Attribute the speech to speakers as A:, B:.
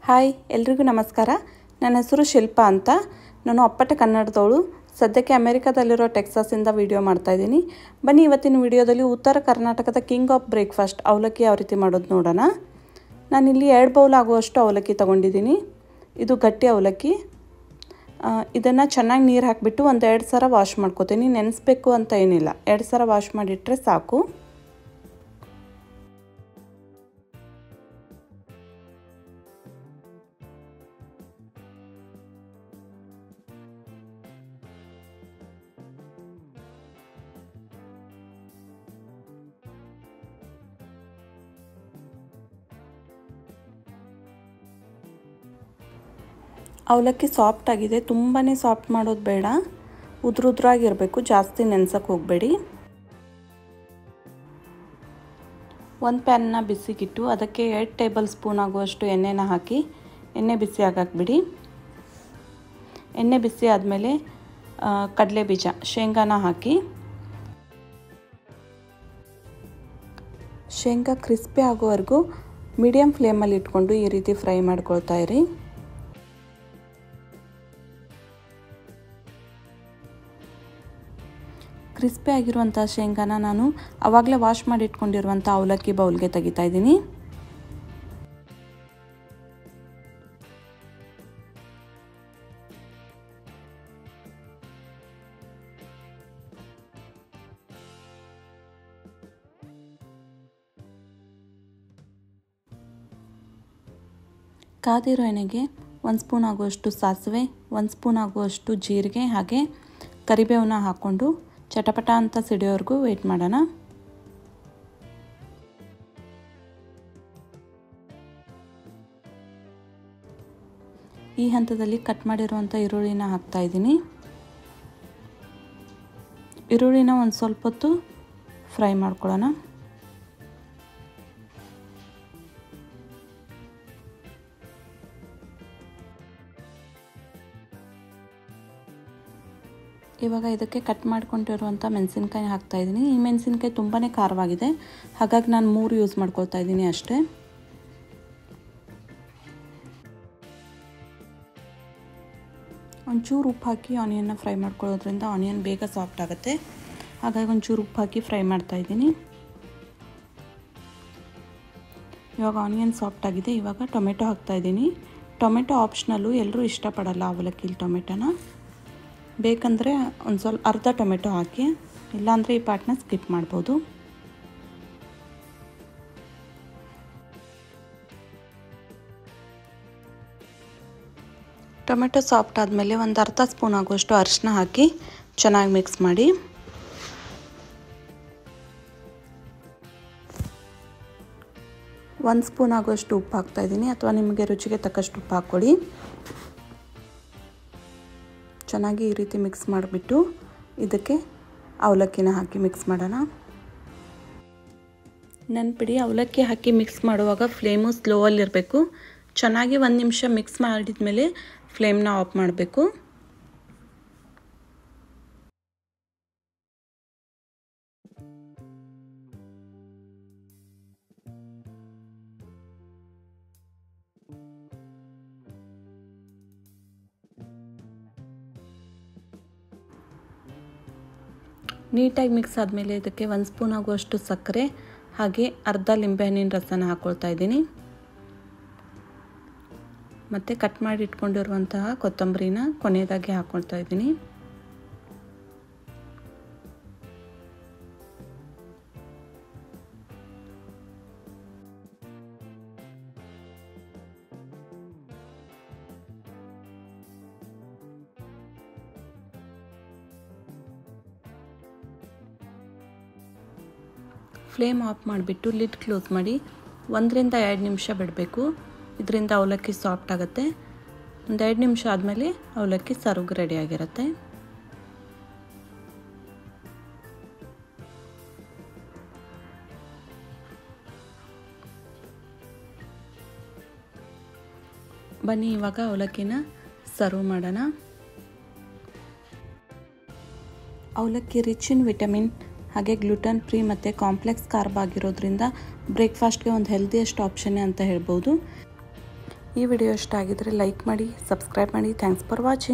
A: Hi ಎಲ್ರಿಗೂ ನಮಸ್ಕಾರ. ನನ್ನ ಹೆಸರು ಶಿಲ್ಪಾ ಅಂತ. ನಾನು ಅಪ್ಪಟ ಕನ್ನಡದವಳು. ಸದ್ಯಕ್ಕೆ ಅಮೆರಿಕಾದಲ್ಲಿರೋ ಟೆಕ್ಸಾಸಿಂದ ವಿಡಿಯೋ ಮಾಡ್ತಾಯಿದ್ದೀನಿ. ಬನ್ನಿ ಇವತ್ತಿನ ವಿಡಿಯೋದಲ್ಲಿ ಉತ್ತರ ಕರ್ನಾಟಕದ ಕಿಂಗ್ ಆಫ್ ಬ್ರೇಕ್ಫಾಸ್ಟ್ ಅವಲಕ್ಕಿ ಯಾವ ರೀತಿ ಮಾಡೋದು ನೋಡೋಣ. ನಾನಿಲ್ಲಿ 2 ಬೌಲ್ ಆಗುವಷ್ಟು ಅವಲಕ್ಕಿ ತೊಗೊಂಡಿದ್ದೀನಿ. ಇದು ಗಟ್ಟಿ ಅವಲಕ್ಕಿ. ಇದನ್ನು ಚೆನ್ನಾಗಿ ನೀರು ಹಾಕಿಬಿಟ್ಟು ಒಂದು 2 ಸಲ ವಾಶ್ ಮಾಡ್ಕೋತೀನಿ. ನೆನೆಸ್ಬೇಕು ಅಂತ ಏನಿಲ್ಲ, 2 ಸಲ ವಾಶ್ ಮಾಡಿಟ್ರೆ ಸಾಕು. ಅವಲಕ್ಕಿ ಸಾಫ್ಟ್ ಆಗಿದೆ. ತುಂಬಾ ಸಾಫ್ಟ್ ಮಾಡೋದು ಬೇಡ, ಉದ್ರುದ್ರಾಗಿರಬೇಕು, ಜಾಸ್ತಿ ನೆನೆಸಕ್ಕೆ ಹೋಗಬೇಡಿ. ಒಂದು ಪ್ಯಾನ್ನ ಬಿಸಿಗಿಟ್ಟು ಅದಕ್ಕೆ 2 ಟೇಬಲ್ ಸ್ಪೂನ್ ಆಗುವಷ್ಟು ಎಣ್ಣೆನ ಹಾಕಿ ಎಣ್ಣೆ ಬಿಸಿ ಆಗಕ್ಕೆ ಬಿಡಿ. ಎಣ್ಣೆ ಬಿಸಿ ಆದಮೇಲೆ ಕಡಲೆ ಬೀಜ, ಶೇಂಗಾನ ಹಾಕಿ. ಶೇಂಗಾ ಕ್ರಿಸ್ಪಿ ಆಗೋವರೆಗೂ ಮೀಡಿಯಮ್ ಫ್ಲೇಮಲ್ಲಿ ಇಟ್ಕೊಂಡು ಈ ರೀತಿ ಫ್ರೈ ಮಾಡ್ಕೊಳ್ತಾ ಇರಿ. ಕ್ರಿಸ್ಪಿ ಆಗಿರುವಂಥ ಶೇಂಗಾನ ನಾನು ಆವಾಗಲೇ ವಾಶ್ ಮಾಡಿ ಇಟ್ಕೊಂಡಿರುವಂಥ ಅವಲಕ್ಕಿ ಬೌಲ್ಗೆ ತೆಗಿತಾ ಇದ್ದೀನಿ. ಕಾದಿರೋ ಎಣ್ಣೆಗೆ 1 ಸ್ಪೂನ್ ಆಗುವಷ್ಟು ಸಾಸಿವೆ, 1 ಸ್ಪೂನ್ ಆಗುವಷ್ಟು ಜೀರಿಗೆ ಹಾಗೆ ಕರಿಬೇವನ್ನ ಹಾಕ್ಕೊಂಡು ಚಟಪಟ ಅಂತ ಸಿಡಿಯೋವರೆಗೂ ವೆಯ್ಟ್ ಮಾಡೋಣ. ಈ ಹಂತದಲ್ಲಿ ಕಟ್ ಮಾಡಿರುವಂಥ ಈರುಳ್ಳಿನ ಹಾಕ್ತಾ ಇದ್ದೀನಿ. ಈರುಳ್ಳಿನ ಒಂದು ಸ್ವಲ್ಪ ಹೊತ್ತು ಫ್ರೈ ಮಾಡ್ಕೊಳ್ಳೋಣ. ಇವಾಗ ಇದಕ್ಕೆ ಕಟ್ ಮಾಡ್ಕೊಂಡಿರುವಂಥ ಮೆಣಸಿನ್ಕಾಯಿ ಹಾಕ್ತಾಯಿದ್ದೀನಿ. ಈ ಮೆಣಸಿನ್ಕಾಯಿ ತುಂಬಾ ಖಾರವಾಗಿದೆ, ಹಾಗಾಗಿ ನಾನು 3 ಯೂಸ್ ಮಾಡ್ಕೊಳ್ತಾ ಇದ್ದೀನಿ ಅಷ್ಟೇ. ಒಂಚೂರು ಉಪ್ಪು ಹಾಕಿ ಆನಿಯನ್ನ ಫ್ರೈ ಮಾಡ್ಕೊಳ್ಳೋದ್ರಿಂದ ಆನಿಯನ್ ಬೇಗ ಸಾಫ್ಟ್ ಆಗುತ್ತೆ, ಹಾಗಾಗಿ ಒಂಚೂರು ಉಪ್ಪು ಹಾಕಿ ಫ್ರೈ ಮಾಡ್ತಾಯಿದ್ದೀನಿ. ಇವಾಗ ಆನಿಯನ್ ಸಾಫ್ಟ್ ಆಗಿದೆ. ಇವಾಗ ಟೊಮೆಟೊ ಹಾಕ್ತಾಯಿದ್ದೀನಿ. ಟೊಮೆಟೊ ಆಪ್ಷನಲ್ಲು, ಎಲ್ಲರೂ ಇಷ್ಟಪಡಲ್ಲ ಅವಲಕ್ಕಿಲಿ ಟೊಮೆಟೊನ. ಬೇಕಂದರೆ ಒಂದು ಸ್ವಲ್ಪ ಅರ್ಧ ಟೊಮೆಟೊ ಹಾಕಿ, ಇಲ್ಲಾಂದರೆ ಈ ಪಾರ್ಟ್ನ ಸ್ಕಿಪ್ ಮಾಡ್ಬೋದು. ಟೊಮೆಟೊ ಸಾಫ್ಟ್ ಆದಮೇಲೆ ಒಂದು ಅರ್ಧ ಸ್ಪೂನ್ ಆಗುವಷ್ಟು ಅರಿಶಿನ ಹಾಕಿ ಚೆನ್ನಾಗಿ ಮಿಕ್ಸ್ ಮಾಡಿ. ಒಂದು ಸ್ಪೂನ್ ಆಗುವಷ್ಟು ಉಪ್ಪು ಹಾಕ್ತಾಯಿದ್ದೀನಿ, ಅಥವಾ ನಿಮಗೆ ರುಚಿಗೆ ತಕ್ಕಷ್ಟು ಉಪ್ಪು ಹಾಕ್ಕೊಳ್ಳಿ. ಚೆನ್ನಾಗಿ ಈ ರೀತಿ ಮಿಕ್ಸ್ ಮಾಡಿಬಿಟ್ಟು ಇದಕ್ಕೆ ಅವಲಕ್ಕಿನ ಹಾಕಿ ಮಿಕ್ಸ್ ಮಾಡೋಣ. ನೆನಪಿಡಿ, ಅವಲಕ್ಕಿ ಹಾಕಿ ಮಿಕ್ಸ್ ಮಾಡುವಾಗ ಫ್ಲೇಮು ಸ್ಲೋವಲ್ಲಿರಬೇಕು. ಚೆನ್ನಾಗಿ 1 ನಿಮಿಷ ಮಿಕ್ಸ್ ಮಾಡಿದ ಮೇಲೆ ಫ್ಲೇಮ್ನ ಆಫ್ ಮಾಡಬೇಕು. ನೀಟಾಗಿ ಮಿಕ್ಸ್ ಆದಮೇಲೆ ಇದಕ್ಕೆ 1 ಸ್ಪೂನ್ ಆಗುವಷ್ಟು ಸಕ್ಕರೆ ಹಾಗೆ ಅರ್ಧ ಲಿಂಬೆಹಣ್ಣಿನ ರಸನ ಹಾಕ್ಕೊಳ್ತಾ ಇದ್ದೀನಿ. ಮತ್ತು ಕಟ್ ಮಾಡಿ ಇಟ್ಕೊಂಡಿರುವಂತಹ ಕೊತ್ತಂಬರಿನ ಕೊನೆಯದಾಗಿ ಹಾಕ್ಕೊಳ್ತಾ ಇದ್ದೀನಿ. ಫ್ಲೇಮ್ ಆಫ್ ಮಾಡಿಬಿಟ್ಟು ಲಿಡ್ ಕ್ಲೋಸ್ ಮಾಡಿ 1 ರಿಂದ 2 ನಿಮಿಷ ಬಿಡಬೇಕು. ಇದರಿಂದ ಅವಲಕ್ಕಿ ಸಾಫ್ಟ್ ಆಗುತ್ತೆ. ಒಂದು 2 ನಿಮಿಷ ಆದಮೇಲೆ ಅವಲಕ್ಕಿ ಸರ್ವ್ಗೆ ರೆಡಿಯಾಗಿರುತ್ತೆ. ಬನ್ನಿ ಇವಾಗ ಅವಲಕ್ಕಿನ ಸರ್ವ್ ಮಾಡೋಣ. ಅವಲಕ್ಕಿ ರಿಚ್ ಇನ್ ವಿಟಮಿನ್ ಹಾಗೆ ಗ್ಲೂಟನ್ ಫ್ರೀ ಮತ್ತು ಕಾಂಪ್ಲೆಕ್ಸ್ ಕಾರ್ಬ್ ಆಗಿರೋದ್ರಿಂದ ಬ್ರೇಕ್ಫಾಸ್ಟ್ಗೆ ಒಂದು ಹೆಲ್ದಿಯೆಸ್ಟ್ ಆಪ್ಷನ್ನೇ ಅಂತ ಹೇಳ್ಬೋದು. ಈ ವಿಡಿಯೋ ಇಷ್ಟ ಆಗಿದ್ರೆ ಲೈಕ್ ಮಾಡಿ, ಸಬ್ಸ್ಕ್ರೈಬ್ ಮಾಡಿ. Thanks for watching.